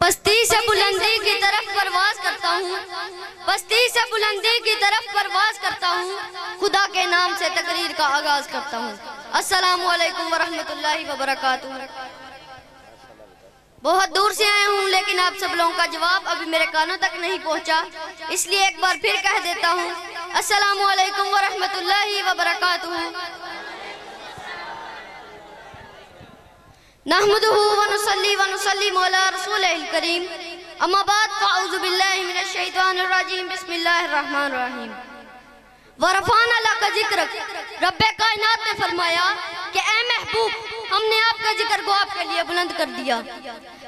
پستی سے بلندی کی طرف پرواز کرتا ہوں، پستی سے بلندی کی طرف پرواز کرتا ہوں، خدا کے نام سے تقریر کا آغاز کرتا ہوں۔ السلام علیکم ورحمۃ اللہ وبرکاتہ۔ بہت دور سے آئے ہوں لیکن آپ سب لوگوں کا جواب ابھی میرے کانوں تک نہیں پہنچا، اس لیے ایک بار پھر کہہ دیتا ہوں السلام علیکم ورحمۃ اللہ وبرکاتہ۔ نحمدہ ونصلی ونسلم علی رسولہ الکریم، اما بعد فاعوذ باللہ من الشیطان الرجیم، بسم اللہ الرحمن الرحیم۔ ورفعنا لک ذکرک، رب کائنات نے فرمایا کہ اے محبوب ہم نے آپ کا ذکر کو آپ کے لیے بلند کر دیا۔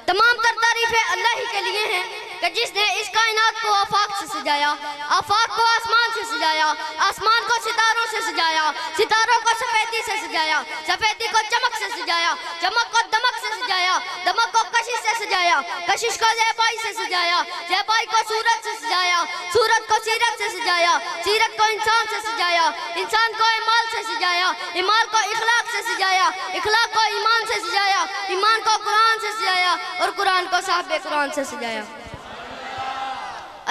تمام تر تعریفیں اللہ ہی کے لیے ہیں کہ جس نے اس کائنات کو آفاق سے سجایا، آفاق کو آسمان سے سجایا، آسمان کو ستاروں سے سجایا، ستاروں کو سفیدی سے سجایا، سفیدی کو چمک سے سجایا، چمک کو دمک سے سجایا، دمک کو کشش سے سجایا، کشش کو زیبائی سے سجایا، زیبائی کو صورت سے سجایا، صورت کو سیرت سے سجایا، سیرت کو انسان سے سجایا، انسان کو اعمال سے سجایا، اعمال کو اخلاق سے سجایا، اخلاق کو ایمان سے سجایا، ایمان کو قرآن سے سجایا اور قرآن کو صاحب قرآن سے سجایا۔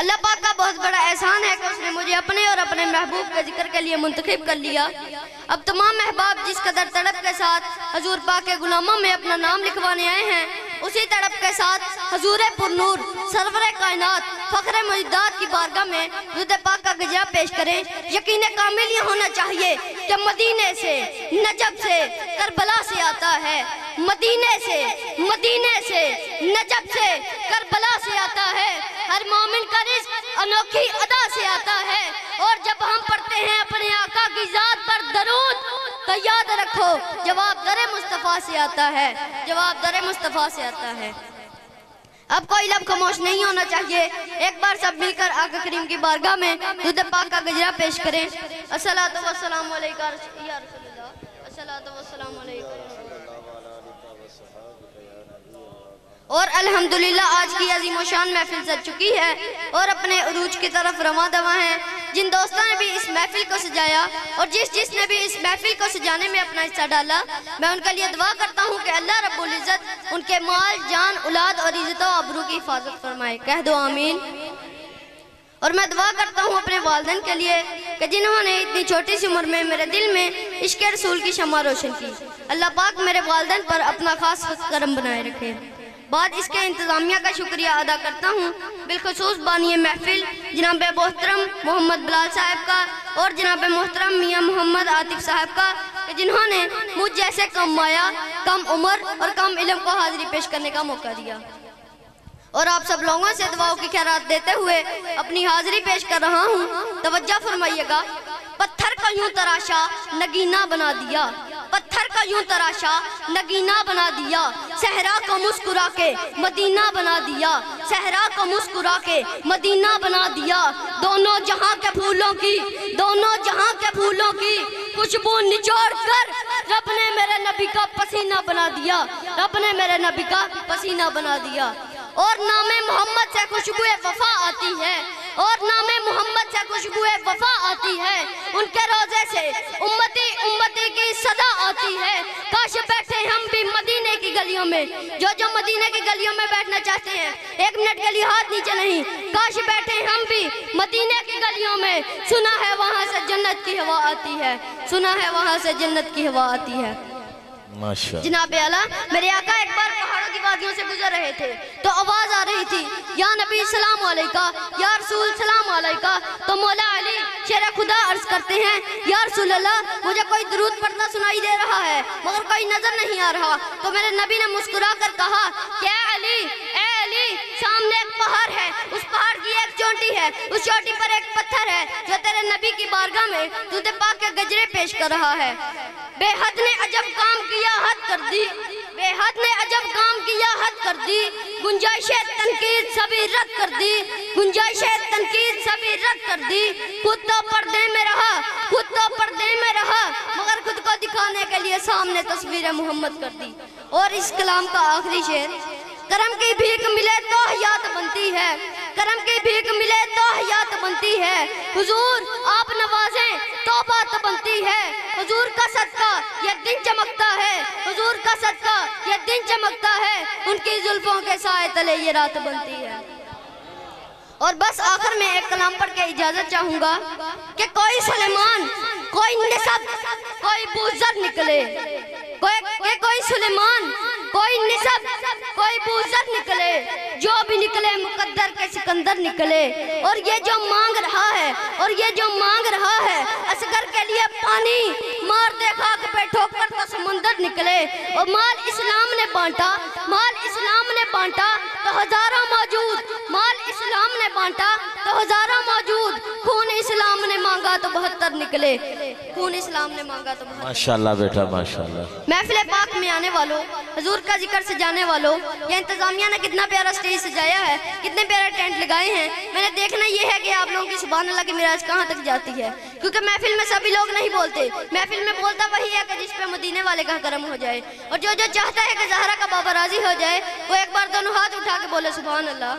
اللہ پاک کا بہت بڑا احسان ہے کہ اس نے مجھے اپنے اور اپنے محبوب کے ذکر کے لیے منتخب کر لیا۔ اب تمام احباب جس قدر تڑپ کے ساتھ حضور پاک کے غلاموں میں اپنا نام لکھوانے آئے ہیں، اسی تڑپ کے ساتھ حضور پر نور سرور کائنات فخر موجودات کی بارگاہ میں درود پاک کا گجرا پیش کریں۔ یقین کامل یہ ہونا چاہیے کہ مدینے سے، نجب سے، کربلا سے آتا ہے، مدینے سے، نجب سے، کربلا سے آتا ہے۔ ہر مومن کا رزق انوکھی ادا سے آتا ہے، اور جب ہم پڑھتے ہیں اپنے آقا کی ذات پر درود تو یاد رکھو جواب در مصطفیٰ سے آتا ہے، جواب در مصطفیٰ سے آتا ہے۔ اب کوئی لب خاموش نہیں ہونا چاہیے، ایک بار سب مل کر آقا کریم کی بارگاہ میں درود پاک کا گجرا پیش کریں۔ الصلاۃ والسلام علیکہ یا رسول اللہ، الصلاۃ والسلام علیکہ۔ اور الحمدللہ آج کی عظیم و شان محفل سج چکی ہے اور اپنے عروج کی طرف رواں دواں ہیں۔ جن دوستوں نے بھی اس محفل کو سجایا اور جس نے بھی اس محفل کو سجانے میں اپنا حصہ ڈالا، میں ان کے لیے دعا کرتا ہوں کہ اللہ رب العزت ان کے مال، جان، اولاد اور عزت و آبرو کی حفاظت فرمائے۔ کہہ دو آمین۔ اور میں دعا کرتا ہوں اپنے والدین کے لیے کہ جنہوں نے اتنی چھوٹی سی عمر میں میرے دل میں عشق رسول کی شمع روشن کی، اللہ پاک میرے والدین پر اپنا خاص کرم بنائے رکھے۔ بعد اس کے انتظامیہ کا شکریہ ادا کرتا ہوں، بالخصوص بانی محفل جناب محترم محمد بلال صاحب کا اور جناب محترم میاں محمد عاطف صاحب کا، کہ جنہوں نے مجھ جیسے کم مایہ، کم عمر اور کم علم کو حاضری پیش کرنے کا موقع دیا۔ اور آپ سب لوگوں سے دعاؤں کی خیرات دیتے ہوئے اپنی حاضری پیش کر رہا ہوں، توجہ فرمائیے گا۔ پتھر کا یوں تراشا نگینہ بنا دیا، پتھر کا یوں تراشا نگینہ بنا دیا، صحرا کو مسکرا کے مدینہ بنا دیا، صحرا کو مسکرا کے مدینہ بنا دیا۔ دونوں جہاں کے پھولوں کی، دونوں جہاں کے پھولوں کی خوشبو نچوڑ کر رب نے میرے نبی کا پسینہ بنا دیا، رب نے میرے نبی کا پسینہ بنا دیا۔ اور نام محمد سے خوشبو وفا آتی ہے، اور نام محمد سے خوشبو وفا آتی ہے، ان کے روزے سے امتی امتی کی صدا آتی ہے۔ کاش بیٹھے ہم بھی مدینے کی گلیوں میں، جو مدینے کی گلیوں میں بیٹھنا چاہتے ہیں ایک منٹ کے لیے ہاتھ نیچے نہیں، کاش بیٹھے ہم بھی مدینے کی گلیوں میں، سنا ہے وہاں سے جنت کی ہوا آتی ہے، سنا ہے وہاں سے جنت کی ہوا آتی ہے۔ جناب اعلیٰ میرے آقا ایک بار پہاڑوں کی وادیوں سے گزر رہے تھے تو آواز آ رہی تھی، یا نبی سلام علیکہ، یا رسول سلام علیکہ۔ تو مولا علی شیر خدا عرض کرتے ہیں، یا رسول اللہ مجھے کوئی درود پڑھنا سنائی دے رہا ہے مگر کوئی نظر نہیں آ رہا۔ تو میرے نبی نے مسکرا کر کہا کہ اے علی سامنے ایک پہاڑ ہے، اس پہاڑ کی ایک چوٹی ہے، اس چوٹی پر ایک پتھر ہے جو تیرے نبی کی بارگاہ میں درود پاک کے گجرے پیش کر رہا ہے۔ بے حد نے عجب کام کیا حد کر دی، بے حد نے عجب کام کیا حد کر دی، گنجائش تنقید سبھی رد کر دی، گنجائش تنقید سبھی رد کر دی۔ خود تو پردے میں رہا، خود تو پردے میں رہا، مگر خود کو دکھانے کے لیے سامنے تصویر محمد کر دی۔ اور اس کلام کا آخری شعر، करम की भीख मिले तो हयात बनती है, करम की भीख मिले तो हयात बनती है। हुजूर आप नवाजें तो बात बनती है, हुजूर का सदका ये दिन चमकता है, हुजूर का सदका ये दिन चमकता है, उनकी जुल्फों के साए तले ये रात बनती है। और बस आखिर में एक कलाम पढ़ के इजाजत चाहूंगा कि कोई सुलेमान, कोई निसब, कोई बूजर निकले, कोई सुलेमान, कोई निसब, कोई बूजर निकले, जो भी निकले मुकद्दर के सिकंदर निकले। और ये जो मांग रहा है, और ये जो मांग रहा है असगर के लिए पानी, मार दे खाक पे ठोकर तो समुंदर निकले। और माल इस्लाम ने बांटा, माल इस्लाम ने बांटा तो हजारों मौजूद, माल इस्लाम ने बांटा तो हजारों मौजूद, खून इस्लाम ने मांगा तो 72 निकले, खून इस्लाम ने मांगा तो 72। माशाल्लाह बेटा माशाल्लाह। महफिल पाक में आने वालों, हुजूर का जिक्र सजाने वालों, ये इंतजामिया ने कितना प्यारा स्टेज सजाया है, कितने प्यारे टेंट लगाए हैं। मैंने देखना ये है कि आप लोगों की सुभान अल्लाह की मिराज कहाँ तक जाती है, क्योंकि महफिल में सभी लोग नहीं बोलते, महफिल में बोलता वही है कि जिस पे मदीने वाले का करम हो जाए। और जो जो चाहता है कि ज़हरा का बाबा राजी हो जाए, वो एक बार दोनों हाथ उठा के बोले सुभान अल्लाह।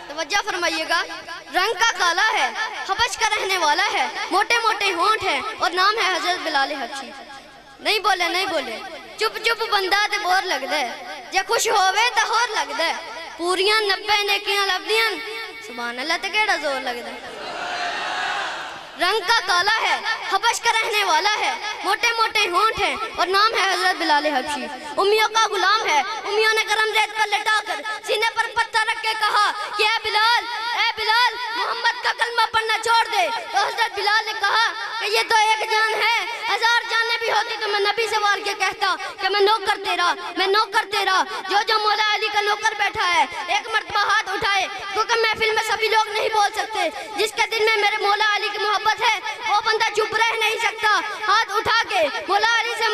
तवज्जो फरमाइएगा। रंग का काला है, हबश का रहने वाला है, मोटे मोटे होंठ है और नाम है हजरत बिलाल हबशी। नहीं बोले, नहीं बोले, चुप चुप बंदा ते बोर लगदा है, जे खुश होवे ते होर लगदा है, पूरियां 90 नेकियां लभदियां, सुभान अल्लाह ते केड़ा जोर लगदा है। रंग का काला है, हबश का रहने वाला है, मोटे मोटे होंठ हैं और नाम है हजरत बिलाल हबशी। उम्मियों का गुलाम है, उम्मियों ने गरम रेत पर लटाकर सीने पर पत्थर रख के कहा कि ए बिलाल मोहम्मद का कलमा पढ़ना छोड़ दे। तो हजरत बिलाल ने कहा कि ये तो एक जान है, 1000 जानें भी होती तो मैं नबी से वार के कहता कि मैं नौकर तेरा, मैं नौकर तेरा। जो जो मौला अली का नौकर बैठा है एक मर्तबा हाथ उठाए, क्योंकि महफिल में सभी लोग नहीं बोल सकते। जिसके दिल में मेरे मौला अली की मोहब्बत है वो बंदा चुप रह नहीं सकता। हाथ उठा के मौला अली से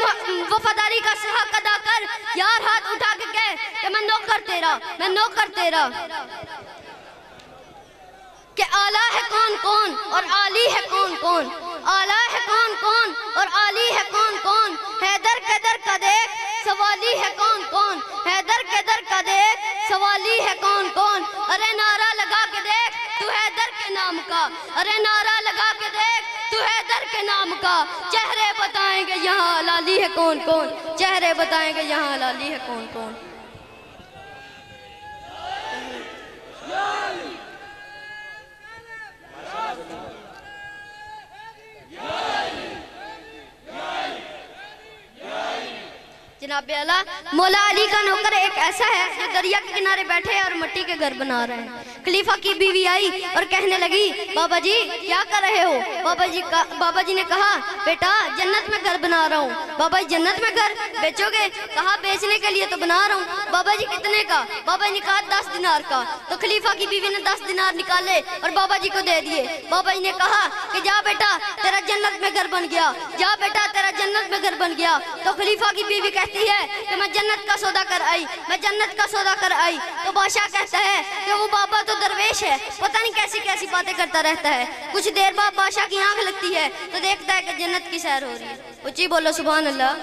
वफादारी का हक अदा कर यार, हाथ उठा के कह कि मैं नौकर तेरा, मैं नौकर तेरा। कि आला है कौन कौन और आली है कौन कौन, आला है कौन कौन और आली है कौन कौन, हैदर के दर का देख सवाली है कौन कौन, हैदर के दर का देख सवाली है कौन कौन। अरे नारा लगा के देख तू हैदर के नाम का, अरे नारा लगा के देख तू हैदर के नाम का। चेहरे बताएंगे यहाँ लाली है कौन कौन, चेहरे बताएंगे यहाँ लाली है कौन कौन। जनाब आला मौला अली का नौकर एक ऐसा है जो दरिया के किनारे बैठे और मिट्टी के घर बना रहे हैं। खलीफा की बीवी आई और कहने लगी बाबा जी क्या कर रहे हो। बाबा जी ने कहा बेटा जन्नत में घर बना रहा हूँ। बाबा जी जन्नत में घर बेचोगे? कहा बेचने के लिए तो बना रहा हूँ। बाबा जी कितने का? बाबा जी ने कहा 10 दिनार का। तो खलीफा की बीवी ने 10 दिनार निकाले और बाबा जी को दे दिए। बाबा जी ने कहा कि जा बेटा तेरा जन्नत में घर बन गया, जा बेटा तेरा जन्नत में घर बन गया। तो खलीफा की बीवी कहती है कि मैं जन्नत का सौदा कर आई, मैं जन्नत का सौदा कर आई। तो बादशाह कहता है कि वो बाबा तो दरवेश है, पता नहीं कैसी कैसी बातें करता रहता है। कुछ देर बाद बादशाह की आंख लगती है तो देखता है कि जन्नत की सैर हो रही है। ऊंची बोलो सुभान अल्लाह।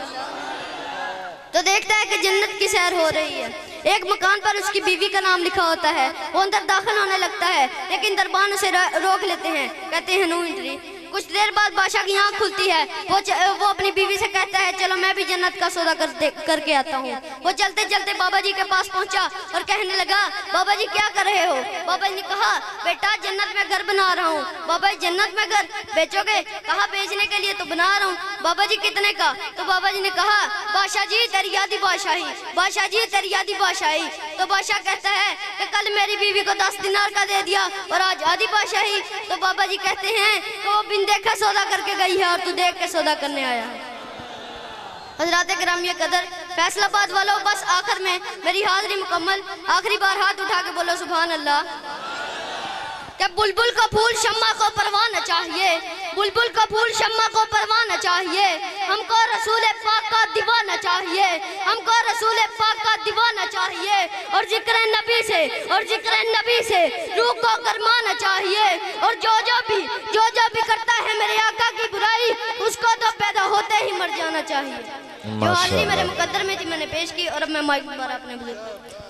तो देखता है कि जन्नत की सैर हो रही है। एक मकान पर उसकी बीवी का नाम लिखा होता है। वो अंदर दाखिल होने लगता है लेकिन दरबान उसे रोक लेते हैं, कहते हैं नो एंट्री। कुछ देर बाद बादशाह की आंख खुलती है। वो अपनी बीवी से कहता है चलो मैं भी जन्नत का सौदा करके आता हूँ। वो चलते चलते बाबा जी के पास पहुंचा और कहने लगा बाबा जी क्या कर रहे हो। बाबा जी ने कहा बेटा जन्नत में घर बना रहा हूँ। बाबा जी जन्नत में घर बेचोगे? कहा बेचने के लिए तो बना रहा हूँ। बाबा जी कितने का? तो बाबा जी ने कहा बादशाह जी तेरी यादी बादशाही, बादशाह जी तेरी यादी बादशाही। तो बादशाह कहता है कि कल मेरी बीवी को 10 दिनार का दे दिया और आज आधी बादशाही। तो बाबा जी कहते हैं कि वो बिन देखे सौदा करके गई है और तू देख के सौदा करने आया है। हजरात गिरामी कदर फैसलाबाद वालों, बस आखिर में मेरी हाजिरी मुकम्मल। आखिरी बार हाथ उठा के बोलो सुभान अल्लाह। क्या बुलबुल का फूल शम्मा को परवाना चाहिए, बुलबुल का फूल शम्मा को परवाना चाहिए। हमको रसूल पाक का दीवाना चाहिए, हमको रसूल पाक का दीवाना चाहिए। और जिक्र नबी से, और जिक्र नबी से रूह को गरमाना चाहिए। और जो जो भी करता है मेरे आका की बुराई उसको तो पैदा होता ہوتے ہی مر جانا چاہیے۔ جو حاضری میرے مقدر میں تھی میں نے پیش کی، اور اب میں مائک دوبارہ اپنے بزرگ